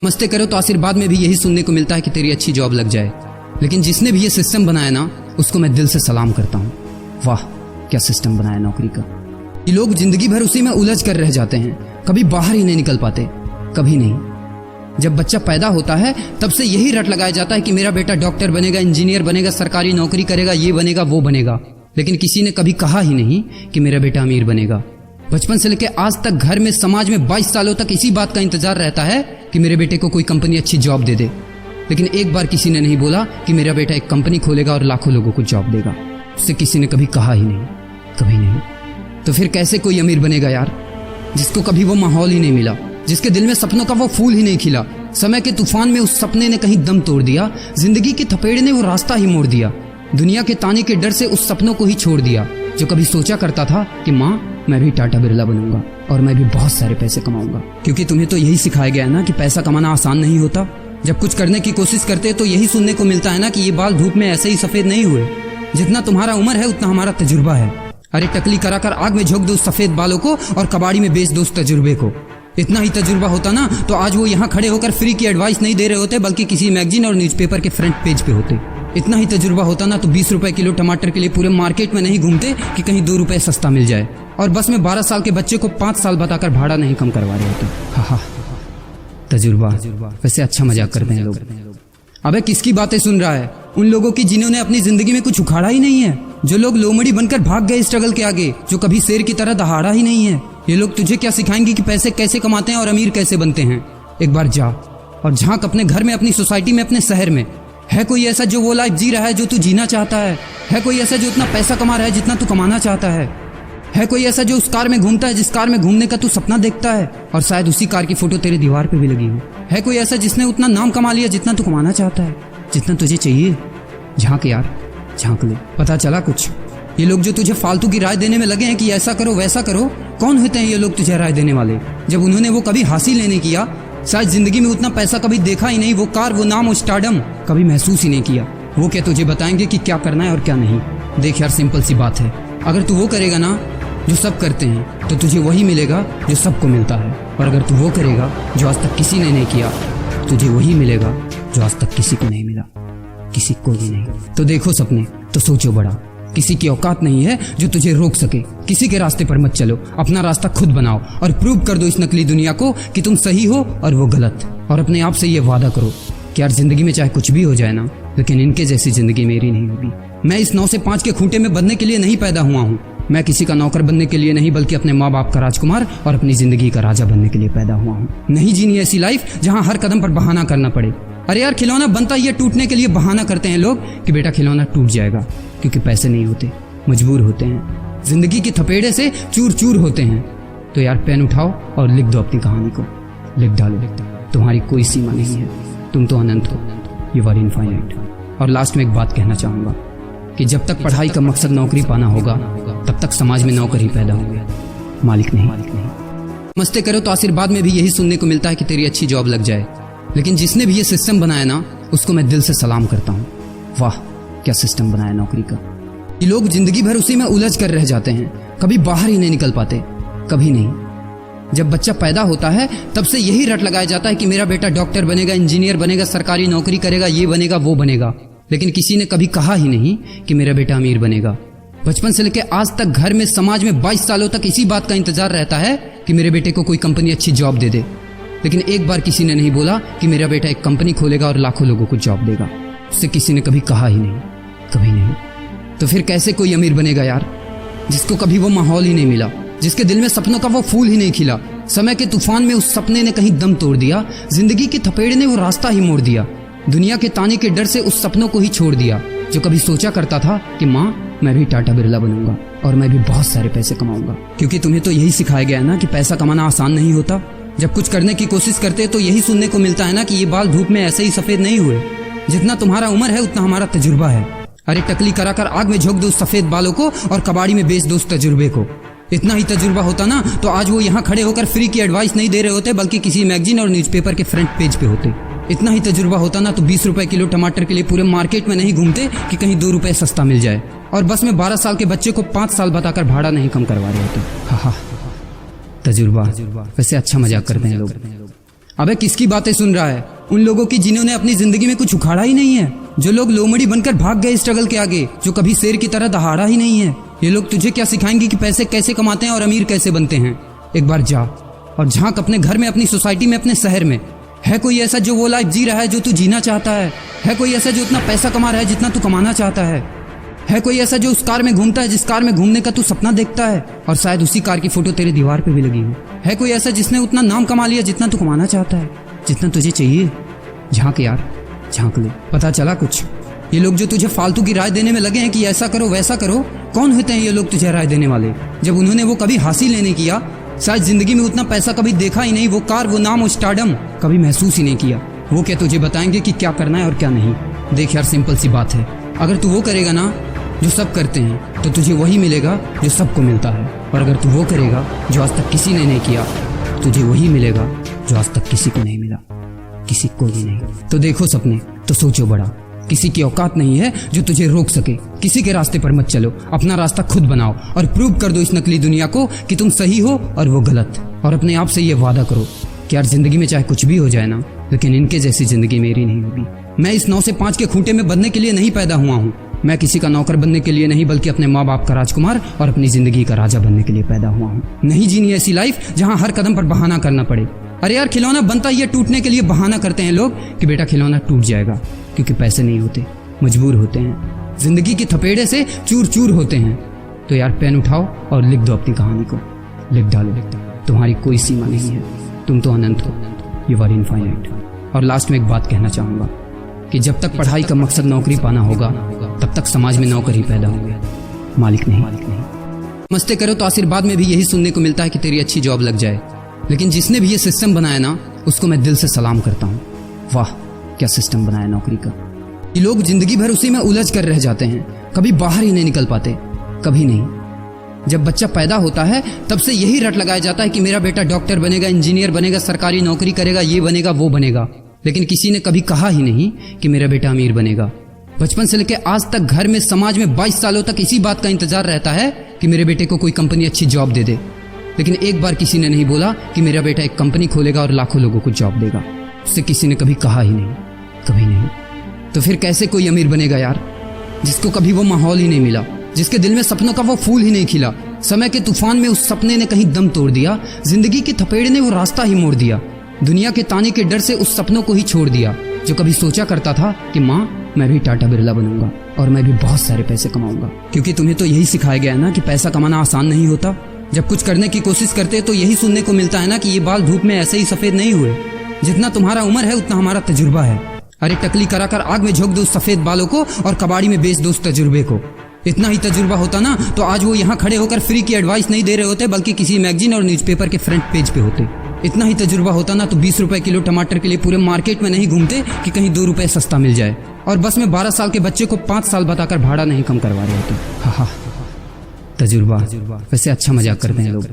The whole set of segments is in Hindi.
मस्ते करो तो आशीर्वाद में भी यही सुनने को मिलता है कि तेरी अच्छी जॉब लग जाए। लेकिन जिसने भी ये सिस्टम बनाया ना, उसको मैं दिल से सलाम करता हूँ। वाह क्या सिस्टम बनाया नौकरी का। ये लोग जिंदगी भर उसी में उलझ कर रह जाते हैं, कभी बाहर ही नहीं निकल पाते, कभी नहीं। जब बच्चा पैदा होता है तब से यही रट लगाया जाता है कि मेरा बेटा डॉक्टर बनेगा, इंजीनियर बनेगा, सरकारी नौकरी करेगा, ये बनेगा वो बनेगा। लेकिन किसी ने कभी कहा ही नहीं कि मेरा बेटा अमीर बनेगा। बचपन से लेकर आज तक घर में, समाज में 22 सालों तक इसी बात का इंतजार रहता है कि मेरे बेटे को कोई कंपनी अच्छी जॉब दे दे। लेकिन एक बार किसी ने नहीं बोला कि मेरा बेटा एक कंपनी खोलेगा और लाखों लोगों को जॉब देगा। उससे किसी ने कभी कहा ही नहीं, कभी नहीं। तो फिर कैसे कोई अमीर बनेगा यार, जिसको कभी वो माहौल ही नहीं मिला, जिसके दिल में सपनों का वो फूल ही नहीं खिला। समय के तूफान में उस सपने ने कहीं दम तोड़ दिया, जिंदगी के थपेड़े ने वो रास्ता ही मोड़ दिया, दुनिया के ताने के डर से उस सपनों को ही छोड़ दिया। जो कभी सोचा करता था कि माँ मैं भी टाटा बिरला बनूंगा और मैं भी बहुत सारे पैसे कमाऊंगा। क्योंकि तुम्हें तो यही सिखाया गया है ना कि पैसा कमाना आसान नहीं होता। जब कुछ करने की कोशिश करते तो यही सुनने को मिलता है ना कि ये बाल धूप में ऐसे ही सफेद नहीं हुए। जितना तुम्हारा उम्र है उतना हमारा तजुर्बा है। अरे टकली कराकर आग में झोंक दो उस सफेद बालों को और कबाड़ी में बेच दो उस तजुर्बे को। इतना ही तजुर्बा होता ना तो आज वो यहाँ खड़े होकर फ्री की एडवाइस नहीं दे रहे होते, बल्कि किसी मैगजीन और न्यूज़पेपर के फ्रंट पेज पे होते। इतना ही तजुर्बा होता ना तो 20 रुपए किलो टमाटर के लिए पूरे मार्केट में नहीं घूमते कि कहीं 2 रुपए सस्ता मिल जाए। और बस में 12 साल के बच्चे को 5 साल बताकर भाड़ा नहीं कम करवा रहे होते। हा तजुर्बा। वैसे अच्छा मजाक करते हैं लोग। अबे किसकी बातें सुन रहा है? उन लोगों की जिन्होंने अपनी जिंदगी में कुछ उखाड़ा ही नहीं है, जो लोग लोमड़ी बनकर भाग गए स्ट्रगल के आगे, जो कभी शेर की तरह दहाड़ा ही नहीं है। ये लोग तुझे क्या सिखाएंगे कि पैसे कैसे कमाते हैं और अमीर कैसे बनते हैं। एक बार जा और झांक अपने घर में, अपनी सोसाइटी में, अपने शहर में। है कोई ऐसा जो वो लाइफ जी रहा है जो तू जीना चाहता है? है कोई ऐसा जो उतना पैसा कमा रहा है जितना तू कमाना चाहता है? है कोई ऐसा जो उस कार में घूमता है जिस कार में घूमने का तू सपना देखता है और शायद उसी कार की फोटो तेरे दीवार पे भी लगी हो? है कोई ऐसा जिसने उतना नाम कमा लिया जितना तू कमाना चाहता है, जितना तुझे चाहिए? झांक यार, झांक ले, पता चला कुछ। ये लोग जो तुझे फालतू की राय देने में लगे हैं कि ऐसा करो वैसा करो, कौन होते हैं ये लोग तुझे राय देने वाले, जब उन्होंने वो कभी हासिल नहीं किया? शायद जिंदगी में उतना पैसा कभी देखा ही नहीं, वो कार, वो नाम, वो स्टारडम कभी महसूस ही नहीं किया। वो क्या तुझे बताएंगे कि क्या करना है और क्या नहीं? देख यार, सिंपल सी बात है, अगर तू वो करेगा ना जो सब करते हैं तो तुझे वही मिलेगा जो सबको मिलता है। और अगर तू वो करेगा जो आज तक किसी ने नहीं किया, तुझे वही मिलेगा जो आज तक किसी को नहीं मिला, किसी को भी नहीं। तो देखो सपने तो सोचो बड़ा, किसी की औकात नहीं है जो तुझे रोक सके। किसी के रास्ते पर मत चलो, अपना रास्ता खुद बनाओ और प्रूव कर दो इस नकली दुनिया को कि तुम सही हो और वो गलत। और अपने आप से ये वादा करो कि यार जिंदगी में चाहे कुछ भी हो जाए ना, लेकिन इनके जैसी जिंदगी मेरी नहीं होगी। मैं इस 9 से 5 के खूंटे में बंधने के लिए नहीं पैदा हुआ हूँ। मैं किसी का नौकर बनने के लिए नहीं, बल्कि अपने माँ बाप का राजकुमार और अपनी जिंदगी का राजा बनने के लिए पैदा हुआ हूँ। नहीं जीनी ऐसी लाइफ जहाँ हर कदम पर बहाना करना पड़े। अरे यार, खिलौना बनता ही है टूटने के लिए। बहाना करते हैं लोग कि बेटा खिलौना टूट जाएगा, क्योंकि पैसे नहीं होते, मजबूर होते हैं, जिंदगी के थपेड़े से चूर चूर होते हैं। तो यार पेन उठाओ और लिख दो अपनी कहानी को, लिख डालो। तुम्हारी कोई सीमा नहीं है, तुम तो अनंत हो, यू आर इनफाइनाइट। और लास्ट में एक बात कहना चाहूंगा कि जब तक पढ़ाई का मकसद नौकरी पाना होगा, तब तक समाज में नौकर ही पैदा होंगे, मालिक नहीं। मस्ते करो तो आशीर्वाद में भी यही सुनने को मिलता है कि तेरी अच्छी जॉब लग जाए। लेकिन जिसने भी ये सिस्टम बनाया ना, उसको मैं दिल से सलाम करता हूँ। वाह क्या सिस्टम बनाया नौकरी का। ये लोग जिंदगी भर उसी में उलझ कर रह जाते हैं, कभी बाहर ही नहीं निकल पाते, कभी नहीं। जब बच्चा पैदा होता है तब से यही रट लगाया जाता है कि मेरा बेटा डॉक्टर बनेगा, इंजीनियर बनेगा, सरकारी नौकरी करेगा, ये बनेगा वो बनेगा। लेकिन किसी ने कभी कहा ही नहीं कि मेरा बेटा अमीर बनेगा। बचपन से लेकर आज तक घर में, समाज में 22 सालों तक इसी बात का इंतजार रहता है कि मेरे बेटे को कोई कंपनी अच्छी जॉब दे दे। लेकिन एक बार किसी ने नहीं बोला कि मेरा बेटा एक कंपनी खोलेगा और लाखों लोगों को जॉब देगा। उससे किसी ने कभी कहा ही नहीं, कभी नहीं। तो फिर कैसे कोई अमीर बनेगा यार, जिसको कभी वो माहौल ही नहीं मिला, जिसके दिल में सपनों का वो फूल ही नहीं खिला। समय के तूफान में उस सपने ने कहीं दम तोड़ दिया, जिंदगी के थपेड़े ने वो रास्ता ही मोड़ दिया, दुनिया के ताने के डर से उस सपनों को ही छोड़ दिया। जो कभी सोचा करता था कि माँ मैं भी टाटा बिरला बनूंगा और मैं भी बहुत सारे पैसे कमाऊंगा। क्योंकि तुम्हें तो यही सिखाया गया है ना कि पैसा कमाना आसान नहीं होता। जब कुछ करने की कोशिश करते तो यही सुनने को मिलता है ना कि ये बाल धूप में ऐसे ही सफेद नहीं हुए। जितना तुम्हारा उम्र है उतना हमारा तजुर्बा है। अरे टकली कराकर आग में झोंक दो उस सफेद बालों को और कबाड़ी में बेच दो उस तजुर्बे को। इतना ही तजुर्बा होता ना तो आज वो यहाँ खड़े होकर फ्री की एडवाइस नहीं दे रहे होते, बल्कि किसी मैगजीन और न्यूज़पेपर के फ्रंट पेज पे होते। इतना ही तजुर्बा होता ना तो 20 रुपए किलो टमाटर के लिए पूरे मार्केट में नहीं घूमते कि कहीं 2 रुपए सस्ता मिल जाए। और बस में 12 साल के बच्चे को 5 साल बताकर भाड़ा नहीं कम करवा रहे होते। हा तजुर्बा। वैसे अच्छा मजाक करते हैं लोग। अबे किसकी बातें सुन रहा है? उन लोगों की जिन्होंने अपनी जिंदगी में कुछ उखाड़ा ही नहीं है, जो लोग लोमड़ी बनकर भाग गए स्ट्रगल के आगे, जो कभी शेर की तरह दहाड़ा ही नहीं है। ये लोग तुझे क्या सिखाएंगे कि पैसे कैसे कमाते हैं और अमीर कैसे बनते हैं। एक बार जा और झांक अपने घर में, अपनी सोसाइटी में, अपने शहर में। है कोई ऐसा जो वो लाइफ जी रहा है जो तू जीना चाहता है? है कोई ऐसा जो उतना पैसा कमा रहा है जितना तू कमाना चाहता है? है कोई ऐसा जो उस कार में घूमता है जिस कार में घूमने का तू सपना देखता है और शायद उसी कार की फोटो तेरे दीवार पे भी लगी हो? है कोई ऐसा जिसने उतना नाम कमा लिया जितना तू कमाना चाहता है, जितना तुझे चाहिए? झांक यार, झांक ले, पता चला कुछ। ये लोग जो तुझे फालतू की राय देने में लगे हैं कि ऐसा करो वैसा करो, कौन होते हैं ये लोग तुझे राय देने वाले, जब उन्होंने वो कभी हासिल ही नहीं किया? शायद जिंदगी में उतना पैसा कभी देखा ही नहीं, वो कार, वो नाम, वो स्टारडम कभी महसूस ही नहीं किया। वो क्या तुझे बताएंगे कि क्या करना है और क्या नहीं? देख यार, सिंपल सी बात है, अगर तू वो करेगा ना जो सब करते हैं तो तुझे वही मिलेगा जो सबको मिलता है, और अगर तू वो करेगा जो आज तक किसी ने नहीं किया, तुझे वही मिलेगा जो आज तक किसी को नहीं मिला, किसी को भी नहीं। तो देखो सपने तो सोचो बड़ा, किसी की औकात नहीं है जो तुझे रोक सके। किसी के रास्ते पर मत चलो, अपना रास्ता खुद बनाओ और प्रूव कर दो इस नकली दुनिया को कि तुम सही हो और वो गलत। और अपने आप से ये वादा करो कि यार जिंदगी में चाहे कुछ भी हो जाए ना, लेकिन इनके जैसी जिंदगी मेरी नहीं होगी। मैं इस 9 से 5 के खूंटे में बंधने के लिए नहीं पैदा हुआ हूँ। मैं किसी का नौकर बनने के लिए नहीं, बल्कि अपने माँ बाप का राजकुमार और अपनी जिंदगी का राजा बनने के लिए पैदा हुआ हूँ। नहीं जीनी ऐसी लाइफ जहाँ हर कदम पर बहाना करना पड़े। अरे यार, खिलौना बनता ही है टूटने के लिए। बहाना करते हैं लोग कि बेटा खिलौना टूट जाएगा, क्योंकि पैसे नहीं होते, मजबूर होते हैं, जिंदगी की थपेड़े से चूर चूर होते हैं। तो यार पेन उठाओ और लिख दो अपनी कहानी को, लिख डालो। तुम्हारी कोई सीमा नहीं है, तुम तो अनंत हो, यू आर इनफाइनाइट। और लास्ट में एक बात कहना चाहूंगा कि जब तक पढ़ाई का मकसद नौकरी पाना होगा, तब तक समाज में नौकर ही पैदा होंगे, मालिक नहीं। मस्ते करो तो आशीर्वाद में भी यही सुनने को मिलता है कि तेरी अच्छी जॉब लग जाए। लेकिन जिसने भी ये सिस्टम बनाया ना, उसको मैं दिल से सलाम करता हूँ। वाह क्या सिस्टम बनाया नौकरी का। ये लोग जिंदगी भर उसी में उलझ कर रह जाते हैं, कभी बाहर ही नहीं निकल पाते, कभी नहीं। जब बच्चा पैदा होता है तब से यही रट लगाया जाता है कि मेरा बेटा डॉक्टर बनेगा, इंजीनियर बनेगा, सरकारी नौकरी करेगा, ये बनेगा वो बनेगा। लेकिन किसी ने कभी कहा ही नहीं कि मेरा बेटा अमीर बनेगा। बचपन से लेकर आज तक घर में, समाज में 22 सालों तक इसी बात का इंतजार रहता है कि मेरे बेटे को कोई कंपनी अच्छी जॉब दे दे। लेकिन एक बार किसी ने नहीं बोला कि मेरा बेटा एक कंपनी खोलेगा और लाखों लोगों को जॉब देगा। उससे किसी ने कभी कहा ही नहीं, कभी नहीं। तो फिर कैसे कोई अमीर बनेगा यार, जिसको कभी वो माहौल ही नहीं मिला, जिसके दिल में सपनों का वो फूल ही नहीं खिला। समय के तूफान में उस सपने ने कहीं दम तोड़ दिया, जिंदगी के थपेड़े ने वो रास्ता ही मोड़ दिया, दुनिया के ताने के डर से उस सपनों को ही छोड़ दिया। जो कभी सोचा करता था कि माँ मैं भी टाटा बिरला बनूंगा और मैं भी बहुत सारे पैसे कमाऊंगा। क्योंकि तुम्हें तो यही सिखाया गया है ना कि पैसा कमाना आसान नहीं होता। जब कुछ करने की कोशिश करते तो यही सुनने को मिलता है ना कि ये बाल धूप में ऐसे ही सफेद नहीं हुए। जितना तुम्हारा उम्र है उतना हमारा तजुर्बा है। अरे टकली कराकर आग में झोंक दो उस सफेद बालों को और कबाड़ी में बेच दो उस तजुर्बे को। इतना ही तजुर्बा होता ना तो आज वो यहाँ खड़े होकर फ्री की एडवाइस नहीं दे रहे होते, बल्कि किसी मैगजीन और न्यूज़पेपर के फ्रंट पेज पे होते। इतना ही तजुर्बा होता ना तो 20 रुपए किलो टमाटर के लिए पूरे मार्केट में नहीं घूमते कि कहीं 2 रुपए सस्ता मिल जाए, और बस में 12 साल के बच्चे को 5 साल बताकर भाड़ा नहीं कम करवा रहे होते। हा तजुर्बा, वैसे अच्छा मजाक करते हैं लोग।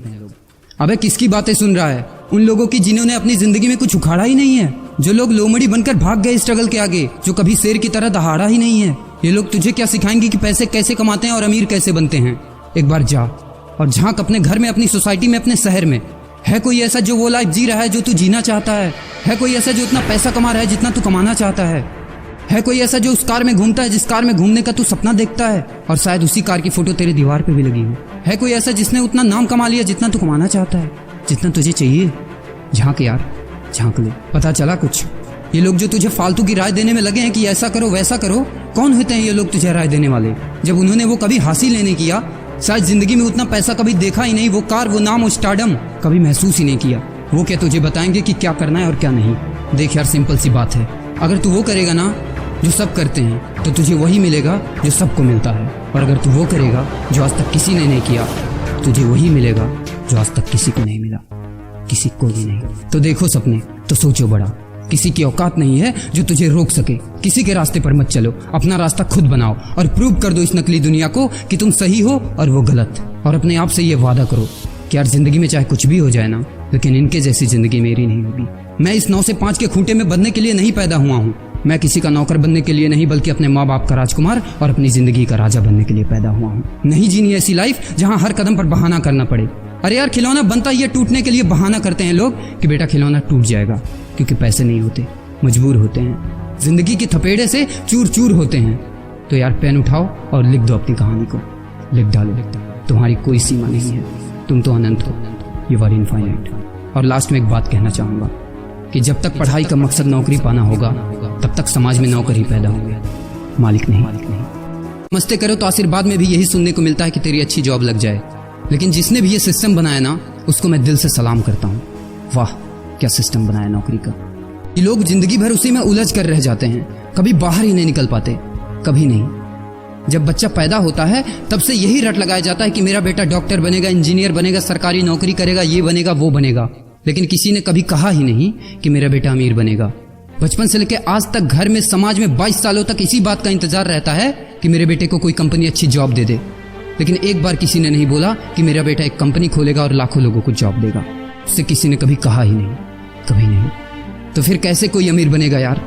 अबे किसकी बातें सुन रहा है? उन लोगों की जिन्होंने अपनी जिंदगी में कुछ उखाड़ा ही नहीं है, जो लोग लोमड़ी बनकर भाग गए स्ट्रगल के आगे, जो कभी शेर की तरह दहाड़ा ही नहीं है। ये लोग तुझे क्या सिखाएंगे कि पैसे कैसे कमाते हैं और अमीर कैसे बनते हैं। एक बार जा और झांक अपने घर में, अपनी सोसाइटी में, अपने शहर में। है कोई ऐसा जो वो लाइफ जी रहा है जो तू जीना चाहता है? है कोई ऐसा जो उतना पैसा कमा रहा है जितना तू कमाना चाहता है? है कोई ऐसा जो उस कार में घूमता है जिस कार में घूमने का तू सपना देखता है और शायद उसी कार की फोटो तेरे दीवार पे भी लगी हो? है कोई ऐसा जिसने उतना नाम कमा लिया जितना तू कमाना चाहता है, जितना तुझे चाहिए? झांक यार, झांक ले, पता चला कुछ। ये लोग जो तुझे फालतू की राय देने में लगे हैं कि ऐसा करो वैसा करो, कौन होते हैं ये लोग तुझे राय देने वाले, जब उन्होंने वो कभी हासिल ही नहीं किया? शायद जिंदगी में उतना पैसा कभी देखा ही नहीं, वो कार, वो नाम, वो स्टारडम कभी महसूस ही नहीं किया। वो क्या तुझे बताएंगे कि क्या करना है और क्या नहीं? देख यार, सिंपल सी बात है, अगर तू वो करेगा ना जो सब करते हैं तो तुझे वही मिलेगा जो सबको मिलता है, और अगर तू वो करेगा जो आज तक किसी ने नहीं किया, तुझे वही मिलेगा जो आज तक किसी को नहीं मिला, किसी को भी नहीं। तो देखो सपने तो सोचो बड़ा, किसी की औकात नहीं है जो तुझे रोक सके। किसी के रास्ते पर मत चलो, अपना रास्ता खुद बनाओ और प्रूव कर दो इस नकली दुनिया को कि तुम सही हो और वो गलत। और अपने आप से ये वादा करो कि यार जिंदगी में चाहे कुछ भी हो जाए ना, लेकिन इनके जैसी जिंदगी मेरी नहीं होगी। मैं इस 9 से 5 के खूंटे में बंधने के लिए नहीं पैदा हुआ हूँ। मैं किसी का नौकर बनने के लिए नहीं, बल्कि अपने माँ बाप का राजकुमार और अपनी जिंदगी का राजा बनने के लिए पैदा हुआ हूँ। नहीं जीनी ऐसी लाइफ जहाँ हर कदम पर बहाना करना पड़े। अरे यार, खिलौना बनता ही है टूटने के लिए। बहाना करते हैं लोग कि बेटा खिलौना टूट जाएगा, क्योंकि पैसे नहीं होते, मजबूर होते हैं, जिंदगी के थपेड़े से चूर चूर होते हैं। तो यार पेन उठाओ और लिख दो अपनी कहानी को, लिख डालो। तुम्हारी कोई सीमा नहीं है, तुम तो अनंत हो, यू आर इनफाइनाइट। और लास्ट में एक बात कहना चाहूंगा कि जब तक पढ़ाई का मकसद नौकरी पाना होगा तब तक समाज में नौकर ही पैदा होंगे, मालिक नहीं। मस्ते करो तो आशीर्वाद में भी यही सुनने को मिलता है कि तेरी अच्छी जॉब लग जाए। लेकिन जिसने भी ये सिस्टम बनाया ना, उसको मैं दिल से सलाम करता हूँ। वाह क्या सिस्टम बनाया नौकरी का। ये लोग जिंदगी भर उसी में उलझ कर रह जाते हैं, कभी बाहर ही नहीं निकल पाते, कभी नहीं। जब बच्चा पैदा होता है तब से यही रट लगाया जाता है कि मेरा बेटा डॉक्टर बनेगा, इंजीनियर बनेगा, सरकारी नौकरी करेगा, ये बनेगा वो बनेगा। लेकिन किसी ने कभी कहा ही नहीं कि मेरा बेटा अमीर बनेगा। बचपन से लेकर आज तक घर में, समाज में 22 सालों तक इसी बात का इंतजार रहता है कि मेरे बेटे को कोई कंपनी अच्छी जॉब दे दे। लेकिन एक बार किसी ने नहीं बोला कि मेरा बेटा एक कंपनी खोलेगा और लाखों लोगों को जॉब देगा। उससे किसी ने कभी कहा ही नहीं, कभी नहीं। तो फिर कैसे कोई अमीर बनेगा यार,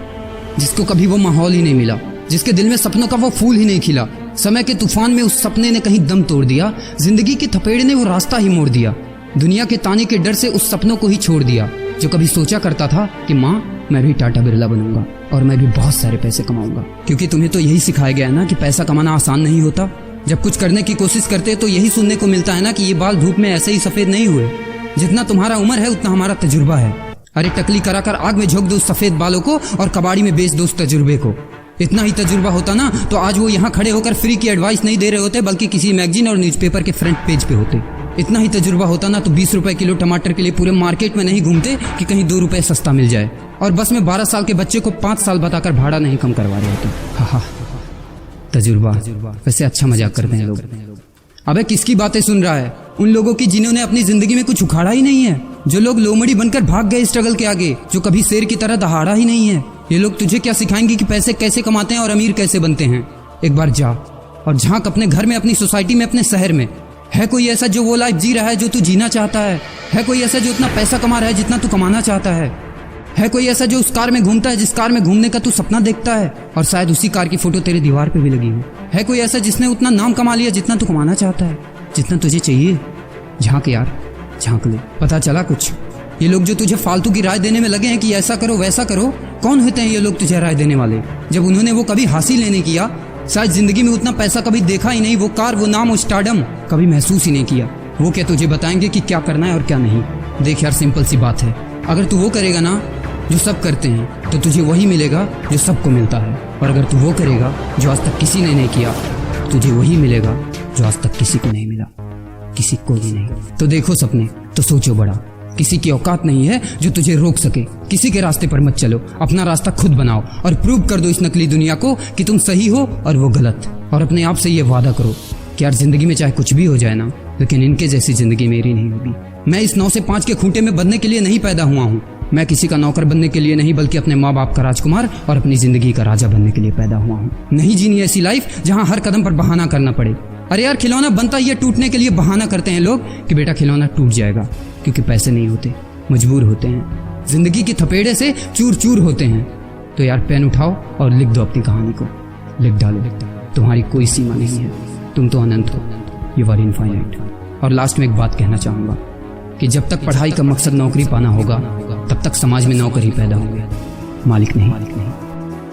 जिसको कभी वो माहौल ही नहीं मिला, जिसके दिल में सपनों का वो फूल ही नहीं खिला। समय के तूफान में उस सपने ने कहीं दम तोड़ दिया, जिंदगी के थपेड़े ने वो रास्ता ही मोड़ दिया, दुनिया के ताने के डर से उस सपनों को ही छोड़ दिया। जो कभी सोचा करता था कि माँ मैं भी टाटा बिरला बनूंगा और मैं भी बहुत सारे पैसे कमाऊंगा। क्योंकि तुम्हें तो यही सिखाया गया है ना कि पैसा कमाना आसान नहीं होता। जब कुछ करने की कोशिश करते तो यही सुनने को मिलता है ना कि ये बाल धूप में ऐसे ही सफेद नहीं हुए, जितना तुम्हारा उम्र है उतना हमारा तजुर्बा है। अरे टकली कराकर आग में झोंक दो उस सफेद बालों को और कबाड़ी में बेच दो उस तजुर्बे को। इतना ही तजुर्बा होता ना तो आज वो यहाँ खड़े होकर फ्री की एडवाइस नहीं दे रहे होते, बल्कि किसी मैगजीन और न्यूज़पेपर के फ्रंट पेज पे होते। इतना ही तजुर्बा होता ना तो 20 रुपए किलो टमाटर के लिए पूरे मार्केट में नहीं घूमते कि कहीं 2 रुपए सस्ता मिल जाए। और बस में 12 साल के बच्चे को 5 साल बताकर भाड़ा नहीं कम करवा रहे होते। हा तजुर्बा। वैसे अच्छा मजाक करते हैं लोग। अबे किसकी बातें सुन रहा है? उन लोगों की जिन्होंने अपनी जिंदगी में कुछ उखाड़ा ही नहीं है, जो लोग लोमड़ी बनकर भाग गए स्ट्रगल के आगे, जो कभी शेर की तरह दहाड़ा ही नहीं है। ये लोग तुझे क्या सिखाएंगे कि पैसे कैसे कमाते हैं और अमीर कैसे बनते हैं। एक बार जा और झांक अपने घर में, अपनी सोसाइटी में, अपने शहर में। है कोई ऐसा जो वो लाइफ जी रहा है जो तू जीना चाहता है? है कोई ऐसा जो उतना पैसा कमा रहा है जितना तू कमाना चाहता है? है कोई ऐसा जो उस कार में घूमता है जिस कार में घूमने का तू सपना देखता है और शायद उसी कार की फोटो तेरे दीवार पे भी लगी हो? है कोई ऐसा जिसने उतना नाम कमा लिया जितना तू कमाना चाहता है, जितना तुझे चाहिए? झांक यार, झांक ले, पता चला कुछ। ये लोग जो तुझे फालतू की राय देने में लगे हैं कि ऐसा करो वैसा करो, कौन होते हैं ये लोग तुझे राय देने वाले, जब उन्होंने वो कभी हासिल ही नहीं किया? शायद जिंदगी में उतना पैसा कभी देखा ही नहीं, वो कार, वो नाम, वो स्टारडम कभी महसूस ही नहीं किया। वो क्या तुझे बताएंगे कि क्या करना है और क्या नहीं? देख यार, सिंपल सी बात है, अगर तू वो करेगा ना जो सब करते हैं तो तुझे वही मिलेगा जो सबको मिलता है। और अगर तू वो करेगा जो आज तक किसी ने नहीं किया, तुझे वही मिलेगा जो आज तक किसी को नहीं मिला, किसी को भी नहीं। तो देखो सपने तो सोचो बड़ा, किसी की औकात नहीं है जो तुझे रोक सके। किसी के रास्ते पर मत चलो, अपना रास्ता खुद बनाओ और प्रूव कर दो इस नकली दुनिया को कि तुम सही हो और वो गलत। और अपने आप से ये वादा करो कि यार जिंदगी में चाहे कुछ भी हो जाए ना, लेकिन इनके जैसी जिंदगी मेरी नहीं होगी। मैं इस 9 से 5 के खूंटे में बंधने के लिए नहीं पैदा हुआ हूँ। मैं किसी का नौकर बनने के लिए नहीं, बल्कि अपने माँ बाप का राजकुमार और अपनी जिंदगी का राजा बनने के लिए पैदा हुआ हूँ। नहीं जीनी ऐसी लाइफ जहाँ हर कदम पर बहाना करना पड़े। अरे यार, खिलौना बनता ही है टूटने के लिए। बहाना करते हैं लोग कि बेटा खिलौना टूट जाएगा, क्योंकि पैसे नहीं होते, मजबूर होते हैं, जिंदगी के थपेड़े से चूर चूर होते हैं। तो यार पेन उठाओ और लिख दो अपनी कहानी को, लिख डालो। तुम्हारी कोई सीमा नहीं है, तुम तो अनंत हो, यू आर इनफाइनाइट। और लास्ट में एक बात कहना चाहूंगा कि जब तक पढ़ाई का मकसद नौकरी पाना होगा तब तक समाज में नौकर ही पैदा होंगे, मालिक नहीं।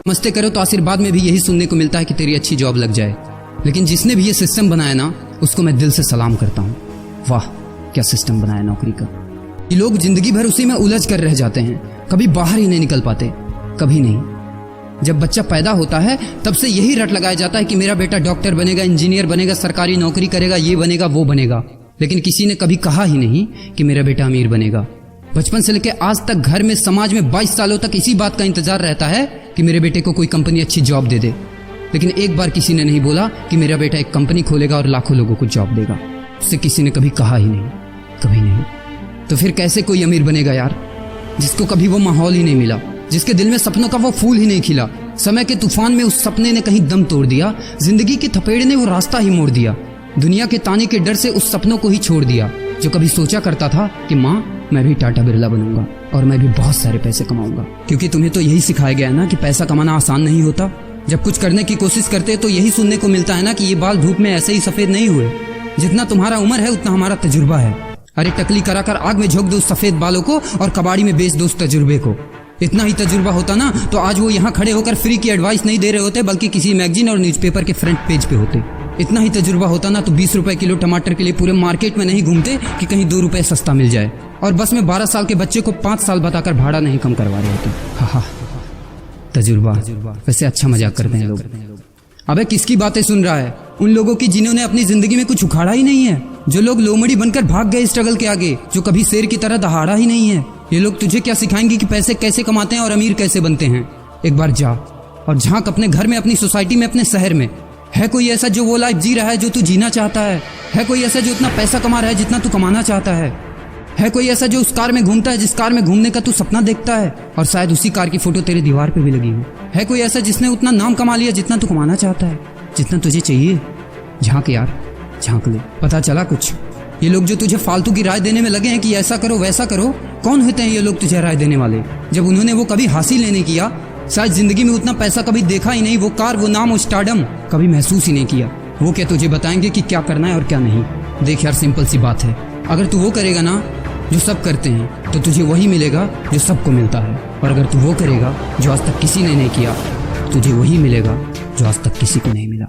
मस्ते करो तो आशीर्वाद में भी यही सुनने को मिलता है कि तेरी अच्छी जॉब लग जाए। लेकिन जिसने भी ये सिस्टम बनाया ना, उसको मैं दिल से सलाम करता हूँ। वाह क्या सिस्टम बनाया नौकरी का। ये लोग जिंदगी भर उसी में उलझ कर रह जाते हैं, कभी बाहर ही नहीं निकल पाते, कभी नहीं। जब बच्चा पैदा होता है तब से यही रट लगाया जाता है कि मेरा बेटा डॉक्टर बनेगा, इंजीनियर बनेगा, सरकारी नौकरी करेगा, ये बनेगा वो बनेगा। लेकिन किसी ने कभी कहा ही नहीं कि मेरा बेटा अमीर बनेगा। बचपन से लेकर आज तक घर में, समाज में 22 सालों तक इसी बात का इंतजार रहता है कि मेरे बेटे को कोई कंपनी अच्छी जॉब दे दे। लेकिन एक बार किसी ने नहीं बोला कि मेरा बेटा एक कंपनी खोलेगा और लाखों लोगों को जॉब देगा। उससे किसी ने कभी कहा ही नहीं, कभी नहीं। तो फिर कैसे कोई अमीर बनेगा यार, जिसको कभी वो माहौल ही नहीं मिला, जिसके दिल में सपनों का वो फूल ही नहीं खिला। समय के तूफान में उस सपने ने कहीं दम तोड़ दिया, जिंदगी के थपेड़े ने वो रास्ता ही मोड़ दिया, दुनिया के ताने के डर से उस सपनों को ही छोड़ दिया। जो कभी सोचा करता था कि माँ मैं भी टाटा बिरला बनूंगा और मैं भी बहुत सारे पैसे कमाऊंगा। क्योंकि तुम्हें तो यही सिखाया गया है ना कि पैसा कमाना आसान नहीं होता। जब कुछ करने की कोशिश करते तो यही सुनने को मिलता है ना कि ये बाल धूप में ऐसे ही सफेद नहीं हुए, जितना तुम्हारा उम्र है उतना हमारा तजुर्बा है। अरे टकली कराकर आग में झोंक दो उस सफेद बालों को और कबाड़ी में बेच दो उस तजुर्बे को। इतना ही तजुर्बा होता ना तो आज वो यहाँ खड़े होकर फ्री की एडवाइस नहीं दे रहे होते, बल्कि किसी मैगजीन और न्यूज़पेपर के फ्रंट पेज पे होते। इतना ही तजुर्बा होता ना तो 20 रुपए किलो टमाटर के लिए पूरे मार्केट में नहीं घूमते कि कहीं 2 रुपए सस्ता मिल जाए, और बस में 12 साल के बच्चे को 5 साल बताकर भाड़ा नहीं कम करवा रहे होते। हा तजुर्बा। वैसे अच्छा मजाक करते हैं लोग। अबे किसकी बातें सुन रहा है? उन लोगों की जिन्होंने अपनी जिंदगी में कुछ उखाड़ा ही नहीं है, जो लोग लोमड़ी बनकर भाग गए स्ट्रगल के आगे, जो कभी शेर की तरह दहाड़ा ही नहीं है। ये लोग तुझे क्या सिखाएंगे कि पैसे कैसे कमाते हैं और अमीर कैसे बनते हैं। एक बार जा और झांक अपने घर में, अपनी सोसाइटी में, अपने शहर में। है कोई ऐसा जो वो लाइफ जी रहा है जो तू जीना चाहता है? है कोई ऐसा जो इतना पैसा कमा रहा है जितना तू कमाना चाहता है? है कोई ऐसा जो उस कार में घूमता है जिस कार में घूमने का तू सपना देखता है, और शायद उसी कार की फोटो तेरे दीवार पे भी लगी हो? है कोई ऐसा जिसने उतना नाम कमा लिया जितना तू कमाना चाहता है, जितना तुझे चाहिए? झांक यार, झांक ले, पता चला कुछ। ये लोग जो तुझे फालतू की राय देने में लगे हैं कि ऐसा करो वैसा करो, कौन होते हैं ये लोग तुझे राय देने वाले? जब उन्होंने वो कभी हासिल नहीं किया, शायद जिंदगी में उतना पैसा कभी देखा ही नहीं, वो कार, वो नाम, वो स्टारडम कभी महसूस ही नहीं किया, वो क्या तुझे बताएंगे कि क्या करना है और क्या नहीं? देख यार, सिंपल सी बात है, अगर तू वो करेगा ना जो सब करते हैं तो तुझे वही मिलेगा जो सबको मिलता है, और अगर तू वो करेगा जो आज तक किसी ने नहीं किया, तुझे वही मिलेगा जो आज तक किसी को नहीं मिला,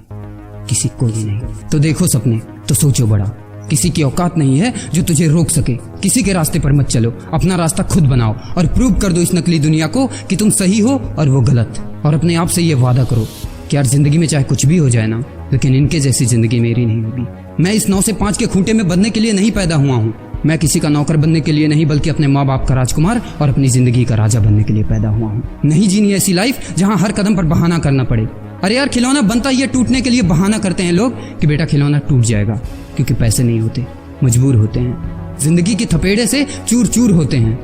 किसी को भी नहीं। तो देखो सपने तो सोचो बड़ा, किसी की औकात नहीं है जो तुझे रोक सके। किसी के रास्ते पर मत चलो, अपना रास्ता खुद बनाओ और प्रूव कर दो इस नकली दुनिया को कि तुम सही हो और वो गलत। और अपने आप से ये वादा करो कि यार जिंदगी में चाहे कुछ भी हो जाए ना, लेकिन इनके जैसी जिंदगी मेरी नहीं होगी। मैं इस 9 से 5 के खूंटे में बंधने के लिए नहीं पैदा हुआ हूँ। मैं किसी का नौकर बनने के लिए नहीं, बल्कि अपने माँ बाप का राजकुमार और अपनी जिंदगी का राजा बनने के लिए पैदा हुआ हूँ। नहीं जीनी ऐसी लाइफ जहाँ हर कदम पर बहाना करना पड़े। अरे यार, खिलौना बनता ही है टूटने के लिए। बहाना करते हैं लोग कि बेटा खिलौना टूट जाएगा, क्योंकि पैसे नहीं होते, मजबूर होते हैं, जिंदगी की थपेड़े से चूर चूर होते हैं।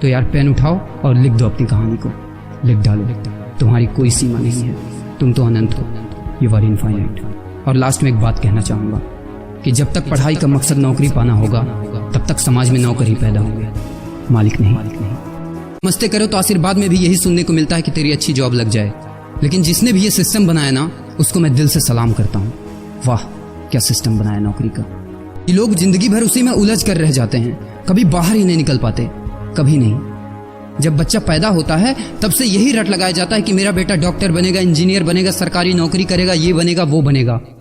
तो यार पेन उठाओ और लिख दो अपनी कहानी को, लिख डालो। तुम्हारी कोई सीमा नहीं है, तुम तो अनंत हो, यू आर इनफाइनाइट। और लास्ट में एक बात कहना चाहूंगा कि जब तक पढ़ाई का मकसद नौकरी पाना होगा, तब तक समाज में नौकर ही पैदा होंगे, मालिक नहीं। मस्ते करो तो आशीर्वाद में भी यही सुनने को मिलता है कि तेरी अच्छी जॉब लग जाए। लेकिन जिसने भी ये सिस्टम बनाया ना, उसको मैं दिल से सलाम करता हूँ। वाह क्या सिस्टम बनाया नौकरी का। ये लोग जिंदगी भर उसी में उलझ कर रह जाते हैं, कभी बाहर ही नहीं निकल पाते, कभी नहीं। जब बच्चा पैदा होता है तब से यही रट लगाया जाता है कि मेरा बेटा डॉक्टर बनेगा, इंजीनियर बनेगा, सरकारी नौकरी करेगा, ये बनेगा वो बनेगा।